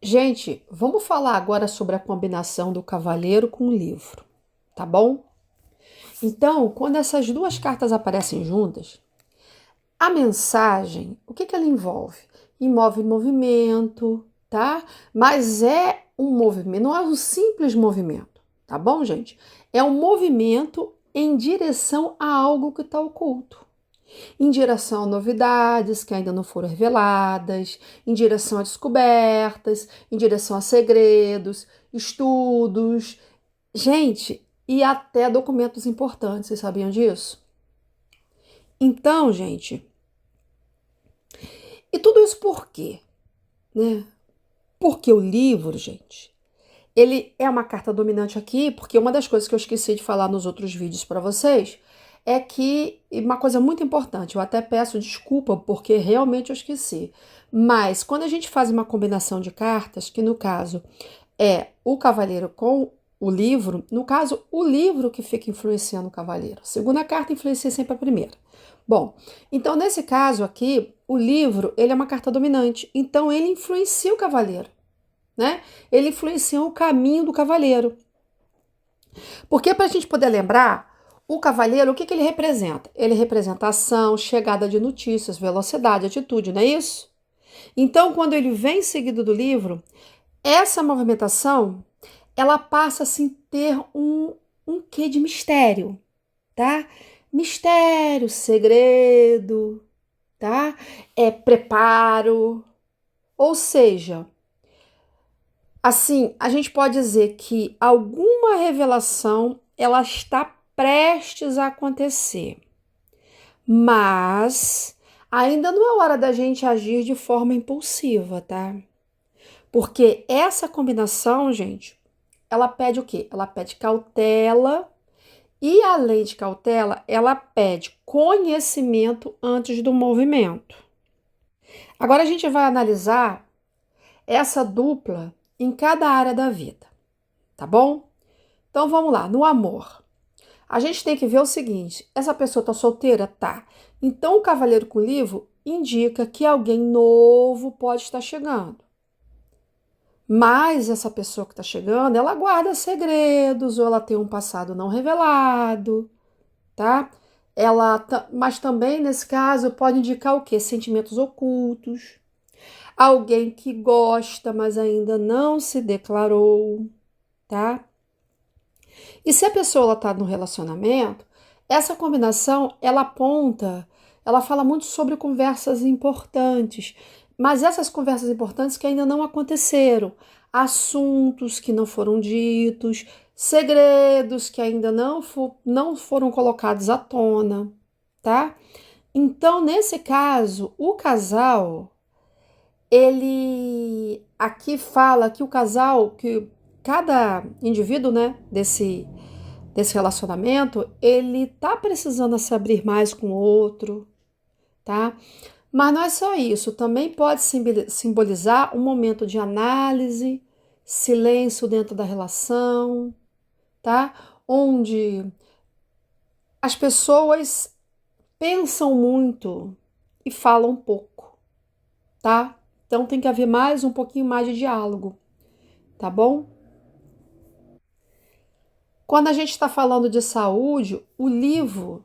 Gente, vamos falar agora sobre a combinação do cavaleiro com o livro, tá bom? Então, quando essas duas cartas aparecem juntas, a mensagem, o que ela envolve? Envolve movimento, tá? Mas é um movimento, não é um simples movimento, tá bom, gente? É um movimento em direção a algo que está oculto. Em direção a novidades que ainda não foram reveladas, em direção a descobertas, em direção a segredos, estudos, gente, e até documentos importantes. Vocês sabiam disso? Então, gente, e tudo isso por quê? Né? Porque o livro, gente, ele é uma carta dominante aqui, porque uma das coisas que eu esqueci de falar nos outros vídeos para vocês é que uma coisa muito importante, eu até peço desculpa porque realmente eu esqueci. Mas quando a gente faz uma combinação de cartas, que no caso é o cavaleiro com o livro, no caso, o livro que fica influenciando o cavaleiro. A segunda carta influencia sempre a primeira. Bom, então nesse caso aqui, o livro, ele é uma carta dominante, então ele influencia o cavaleiro, né? Ele influencia o caminho do cavaleiro. Porque para a gente poder lembrar, o cavaleiro, o que ele representa? Ele representa ação, chegada de notícias, velocidade, atitude, não é isso? Então, quando ele vem seguido do livro, essa movimentação, ela passa assim ter um quê de mistério, tá? Mistério, segredo, tá? É preparo. Ou seja, assim, a gente pode dizer que alguma revelação ela está prestes a acontecer, mas ainda não é hora da gente agir de forma impulsiva, tá? Porque essa combinação, gente, ela pede o quê? Ela pede cautela e, além de cautela, ela pede conhecimento antes do movimento. Agora a gente vai analisar essa dupla em cada área da vida, tá bom? Então vamos lá, no amor. A gente tem que ver o seguinte: essa pessoa tá solteira? Tá. Então o cavaleiro com livro indica que alguém novo pode estar chegando. Mas essa pessoa que está chegando, ela guarda segredos ou ela tem um passado não revelado, tá? Mas também nesse caso pode indicar o quê? Sentimentos ocultos, alguém que gosta, mas ainda não se declarou, tá? E se a pessoa está no relacionamento, essa combinação ela aponta, ela fala muito sobre conversas importantes, mas essas conversas importantes que ainda não aconteceram, assuntos que não foram ditos, segredos que ainda não foram colocados à tona, tá? Então, nesse caso, o casal, ele aqui fala que o casal, que cada indivíduo, né, desse relacionamento, ele tá precisando se abrir mais com o outro, tá? Mas não é só isso, também pode simbolizar um momento de análise, silêncio dentro da relação, tá? Onde as pessoas pensam muito e falam pouco, tá? Então tem que haver mais um pouquinho mais de diálogo, tá bom? Quando a gente está falando de saúde, o livro,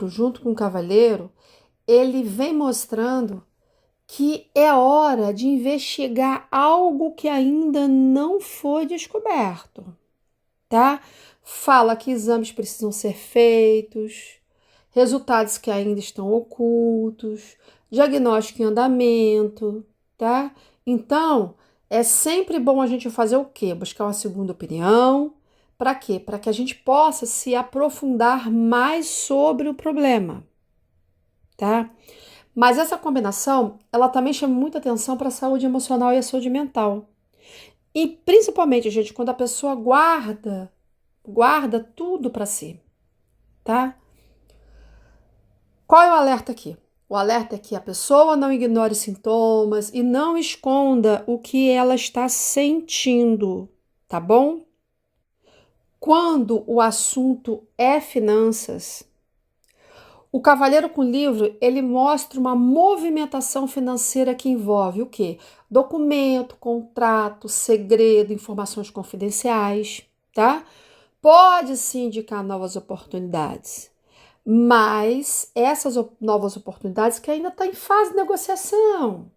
junto com o cavaleiro, ele vem mostrando que é hora de investigar algo que ainda não foi descoberto, tá? Fala que exames precisam ser feitos, resultados que ainda estão ocultos, diagnóstico em andamento, tá? Então, é sempre bom a gente fazer o quê? Buscar uma segunda opinião. Para quê? Para que a gente possa se aprofundar mais sobre o problema, tá? Mas essa combinação, ela também chama muita atenção para a saúde emocional e a saúde mental. E principalmente, gente, quando a pessoa guarda tudo para si, tá? Qual é o alerta aqui? O alerta é que a pessoa não ignore sintomas e não esconda o que ela está sentindo, tá bom? Quando o assunto é finanças, O Cavaleiro com Livro, ele mostra uma movimentação financeira que envolve o quê? Documento, contrato, segredo, informações confidenciais, tá? Pode se indicar novas oportunidades, mas essas novas oportunidades que ainda está em fase de negociação,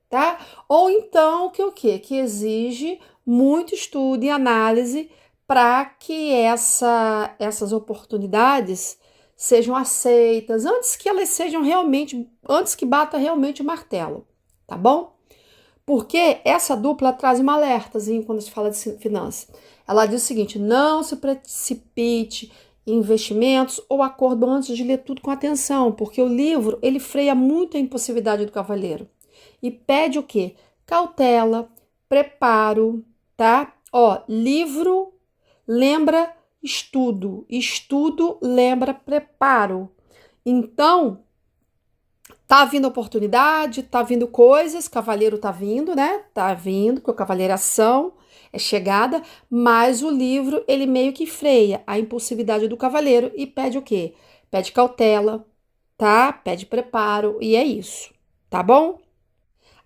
tá? Ou então que o quê? Que exige muito estudo e análise para que essas oportunidades sejam aceitas, antes que elas sejam realmente, antes que bata realmente o martelo, tá bom? Porque essa dupla traz um alertazinho quando se fala de finanças. Ela diz o seguinte: não se precipite em investimentos ou acordo antes de ler tudo com atenção, porque o livro ele freia muito a impulsividade do cavaleiro e pede o quê? Cautela, preparo, tá? Ó, livro lembra estudo, estudo lembra preparo. Então, tá vindo oportunidade, tá vindo coisas, cavaleiro tá vindo, né? Tá vindo, porque o cavaleiro é ação, é chegada, mas o livro, ele meio que freia a impulsividade do cavaleiro e pede o quê? Pede cautela, tá? Pede preparo e é isso, tá bom?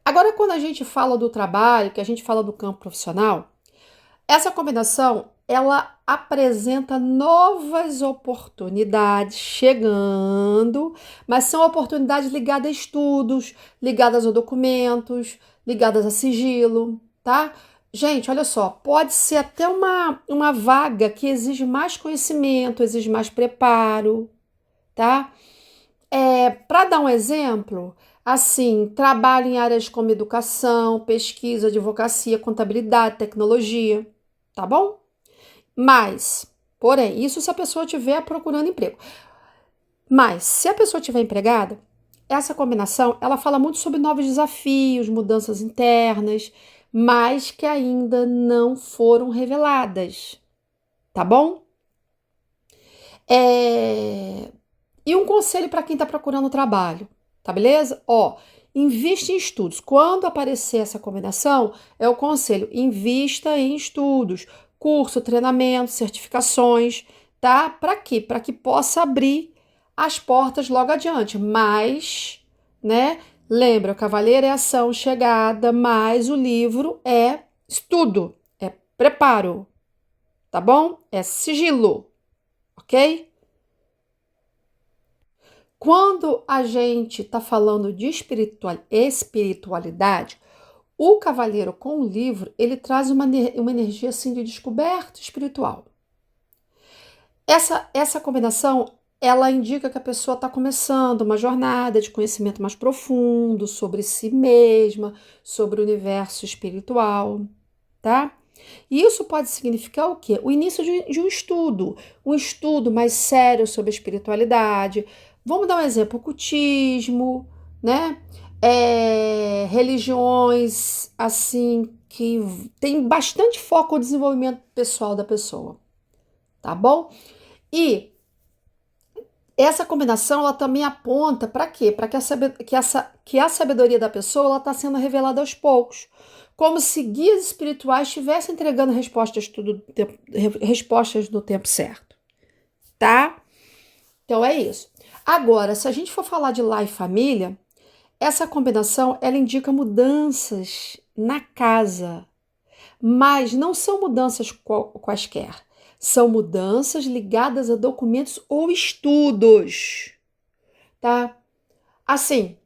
Agora, quando a gente fala do trabalho, que a gente fala do campo profissional, essa combinação, ela apresenta novas oportunidades chegando, mas são oportunidades ligadas a estudos, ligadas a documentos, ligadas a sigilo, tá? Gente, olha só, pode ser até uma vaga que exige mais conhecimento, exige mais preparo, tá? Para dar um exemplo, assim, trabalho em áreas como educação, pesquisa, advocacia, contabilidade, tecnologia, tá bom? Mas, porém, isso se a pessoa estiver procurando emprego. Mas, se a pessoa estiver empregada, essa combinação, ela fala muito sobre novos desafios, mudanças internas, mas que ainda não foram reveladas, tá bom? E um conselho para quem está procurando trabalho, tá beleza? Ó, investe em estudos. Quando aparecer essa combinação, é o conselho: invista em estudos, curso, treinamento, certificações, tá? Para quê? Para que possa abrir as portas logo adiante. Mas, né? Lembra, o cavaleiro é ação, chegada, mas o livro é estudo, é preparo, tá bom? É sigilo, ok? Quando a gente está falando de espiritualidade, o cavaleiro com o livro, ele traz uma energia assim de descoberta espiritual. Essa combinação, ela indica que a pessoa está começando uma jornada de conhecimento mais profundo sobre si mesma, sobre o universo espiritual, tá? E isso pode significar o quê? O início de um estudo mais sério sobre a espiritualidade. Vamos dar um exemplo: ocultismo, né? Religiões assim que tem bastante foco no desenvolvimento pessoal da pessoa, tá bom? E essa combinação ela também aponta para quê? Para que a sabedoria da pessoa está sendo revelada aos poucos, como se guias espirituais estivessem entregando respostas no tempo certo, tá? Então é isso. Agora, se a gente for falar de lar e família, essa combinação ela indica mudanças na casa, mas não são mudanças quaisquer. São mudanças ligadas a documentos ou estudos, tá? Assim,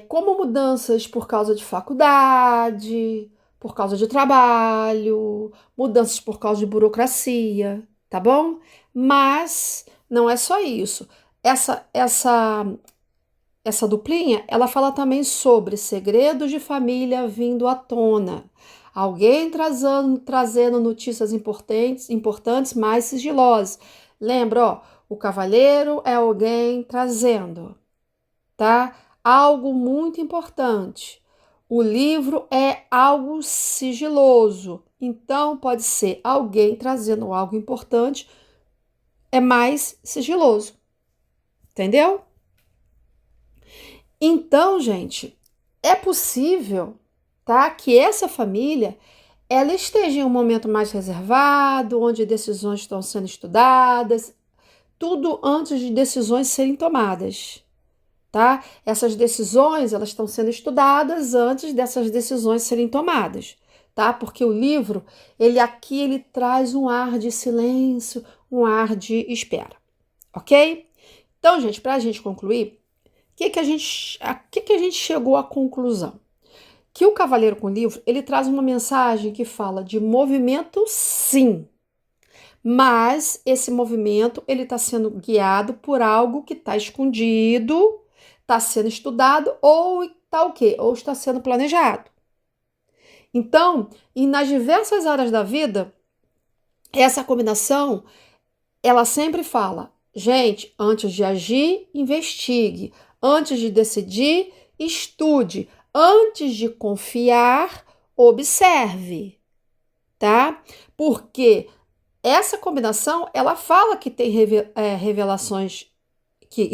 como mudanças por causa de faculdade, por causa de trabalho, mudanças por causa de burocracia, tá bom? Mas não é só isso. Essa duplinha, ela fala também sobre segredos de família vindo à tona. Alguém trazendo notícias importantes, mais sigilosas. Lembra, ó, o cavaleiro é alguém trazendo, tá? Algo muito importante. O livro é algo sigiloso. Então, pode ser alguém trazendo algo importante, é mais sigiloso. Entendeu? Então, gente, é possível, tá, que essa família ela esteja em um momento mais reservado, onde decisões estão sendo estudadas. tudo antes de decisões serem tomadas, tá? Essas decisões, elas estão sendo estudadas antes dessas decisões serem tomadas, tá? Porque o livro, ele traz um ar de silêncio, um ar de espera, ok? Então, gente, para a gente concluir, que a gente chegou à conclusão? Que o Cavaleiro com Livro, ele traz uma mensagem que fala de movimento, sim, mas esse movimento, ele está sendo guiado por algo que está escondido, está sendo estudado ou está o quê? Ou está sendo planejado. Então, e nas diversas áreas da vida, essa combinação, ela sempre fala, gente, antes de agir, investigue. Antes de decidir, estude. Antes de confiar, observe, tá? Porque essa combinação, ela fala que tem revelações que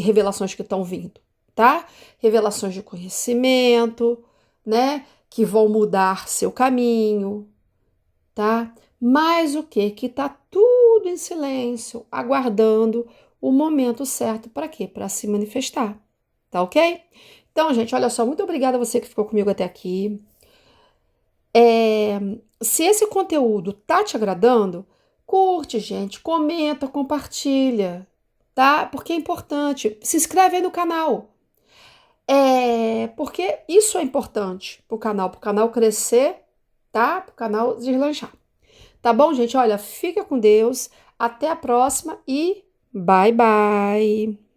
estão vindo, tá? Revelações de conhecimento, né? Que vão mudar seu caminho, tá? Mas o que? Que tá tudo em silêncio, aguardando o momento certo para quê? Para se manifestar, tá ok? Então, gente, olha só, muito obrigada a você que ficou comigo até aqui. Se esse conteúdo tá te agradando, curte, gente, comenta, compartilha, tá? Porque é importante. Se inscreve aí no canal. Porque isso é importante pro canal crescer, tá? Pro canal deslanchar. Tá bom, gente? Olha, fica com Deus. Até a próxima e bye, bye.